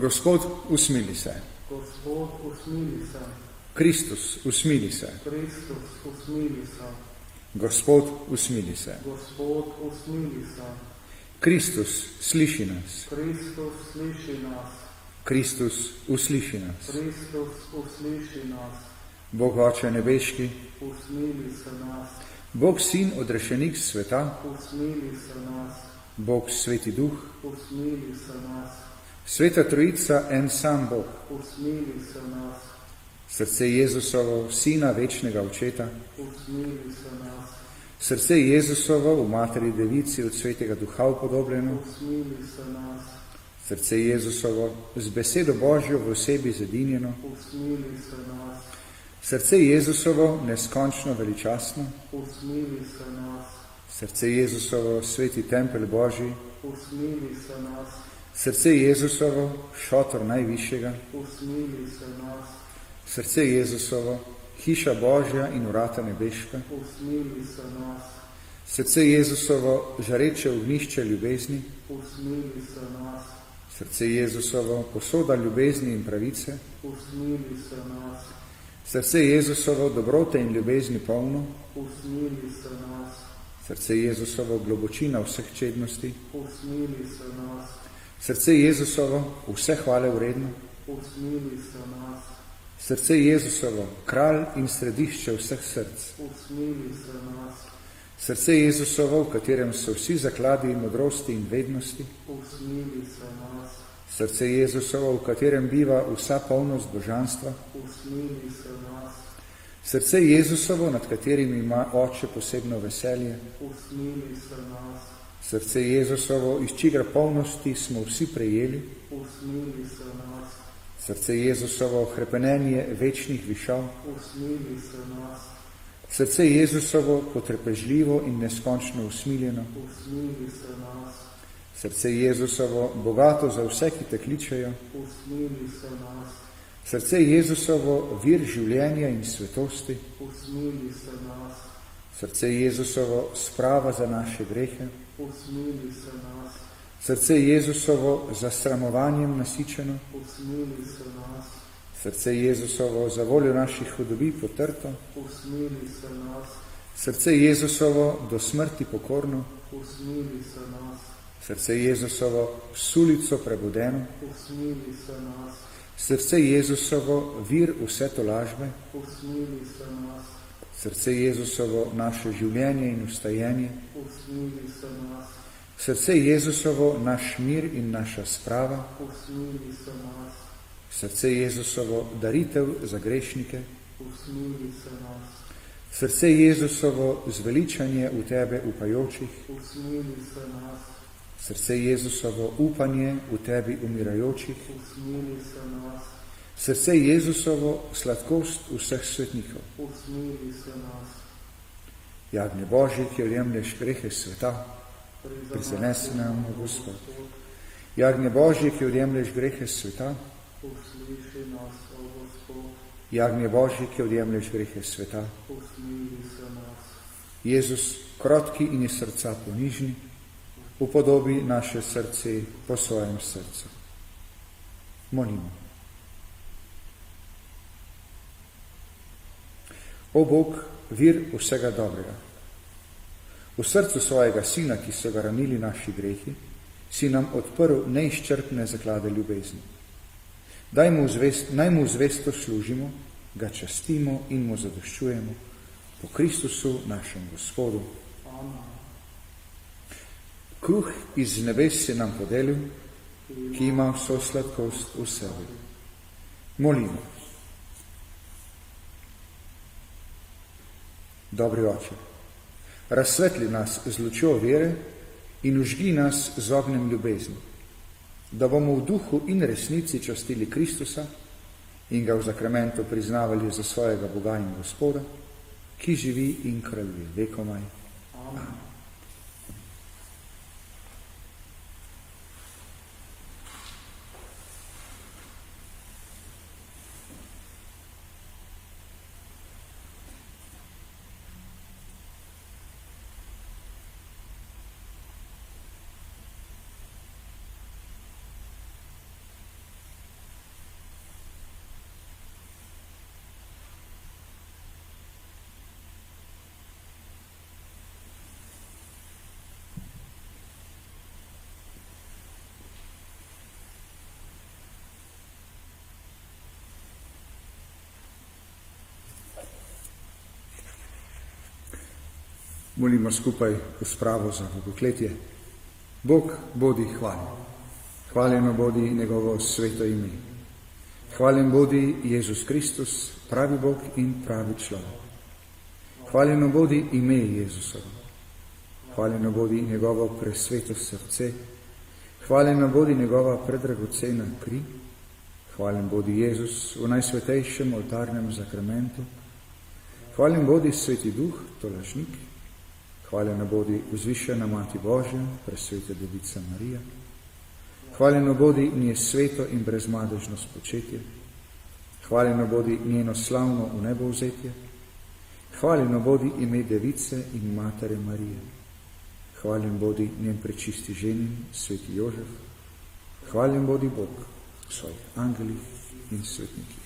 Gospod, usmili se. Gospod, usmili se. Kristus, usmili se. Kristus, usmili se. Gospod, usmili se. Gospod, usmili se. Kristus, sliši nas. Kristus, sliši nas. Kristus, usliši nas. Kristus, usliši nas. Bog Oče nebeški, Usmili se nas. Bog Sin, odrešenik sveta, Usmili se nas. Bog Sveti Duh, Usmili se nas. Sveta Trojica, en sam Bog, Usmili se nas. srce Jezusovo, Sina večnega Očeta, Usmili se nas. srce Jezusovo, v Materi Devici od Svetega Duha upodobljeno, Usmili se nas. srce Jezusovo, z besedo Božjo v osebi zedinjeno, Usmili se nas. srce Jezusovo, neskončno veličastno, Usmili se nas. srce Jezusovo, sveti tempelj Božji, Usmili se nas. srce Jezusovo, šotor najvišjega, Usmili se nas. srce Jezusovo, hiša Božja in vrata nebeška, Usmili se nas. srce Jezusovo, žareče ognjišče ljubezni, Usmili se nas. srce Jezusovo, posoda ljubezni in pravice, Usmili se nas. srce Jezusovo, dobrote in ljubezni polno, Usmili se nas. srce Jezusovo, globočina vseh čednosti, Usmili se nas. srce Jezusovo, vse hvale vredno, Usmili se nas. srce Jezusovo, kralj in središče vseh src, Usmili se nas. srce Jezusovo, v katerem so vsi zakladi modrosti in vednosti, Usmili se nas. srce Jezusovo, v katerem biva vsa polnost božanstva, Usmili se nas. srce Jezusovo, nad katerim ima Oče posebno veselje, Usmili se nas. srce Jezusovo, iz čigar polnosti smo vsi prejeli, Usmili se nas. srce Jezusovo, hrepenenje večnih višav, Usmili se nas. srce Jezusovo, potrpežljivo in neskončno usmiljeno, Usmili se nas. srce Jezusovo, bogato za vse, ki te kličejo, Usmili se nas. srce Jezusovo, vir življenja in svetosti, Usmili se nas. srce Jezusovo, sprava za naše grehe, Usmili se nas. srce Jezusovo, za sramovanjem nasičeno, Usmili se nas. srce Jezusovo, za voljo naših hudobi potrto, Usmili se nas. srce Jezusovo, do smrti pokorno, Usmili se nas. srce Jezusovo, sulico prebudeno, Usmili se nas. srce Jezusovo, vir vse tolažbe, Usmili se nas. srce Jezusovo, naše življenje in ustajenje, Usmili se nas. srce Jezusovo, naš mir in naša sprava, Usmili se nas. srce Jezusovo, daritev za grešnike, Usmili se nas. srce Jezusovo, zveličanje v tebe upajočih, Usmili se nas. srce Jezusovo, upanje v tebi umirajočih, Usmili se nas. srce Jezusovo, sladkost vseh svetnikov. Usmili se nas. Jagnje Božji, ki odjemlješ grehe sveta, prizanesi nam, Gospod. Jagnje Božji, ki odjemlješ grehe sveta, Usliši nas, o Gospod. Jagnje Božji, ki odjemlješ grehe sveta, Usmili se nas. Jezus, krotki in iz srca ponižni, upodobi naše srce po svojem srcu. Molimo. O Bog, vir vsega dobrega, v srcu svojega Sina, ki so ga ranili naši grehi, si nam odprl neizčrpne zaklade ljubezni. Naj mu zvesto služimo, ga častimo in mu zadoščujemo po Kristusu, našem Gospodu. Amen. Kruh iz nebes si nam podelil, ki ima vso sladkost v sebi. Molimo. Dobri Oče, razsvetli nas z lučjo vere in užgi nas z ognjem ljubezni, da bomo v duhu in resnici častili Kristusa in ga v zakramentu priznavali za svojega Boga in Gospoda, ki živi in kraljuje vekomaj. Amen. Molimo skupaj v spravo za bogokletje. Bog bodi hvaljen. Hvaljeno bodi njegovo sveto ime. Hvaljen bodi Jezus Kristus, pravi Bog in pravi človek. Hvaljeno bodi ime Jezusovo. Hvaljeno bodi njegovo presveto srce. Hvaljeno bodi njegova predragocena kri. Hvaljen bodi Jezus v najsvetejšem oltarnem zakramentu. Hvaljen bodi Sveti Duh, tolažnik. Hvaljena bodi vzvišena Mati Božja, presveta Devica Marija. Hvaljeno bodi nje sveto in brezmadežno spočetje. Hvaljeno bodi njeno slavno v nebo vzetje. Hvaljeno bodi ime Device in Matere Marije. Hvaljen bodi njen prečisti ženin, Sveti Jožef. Hvaljen bodi Bog v svojih angelih in svetnikih.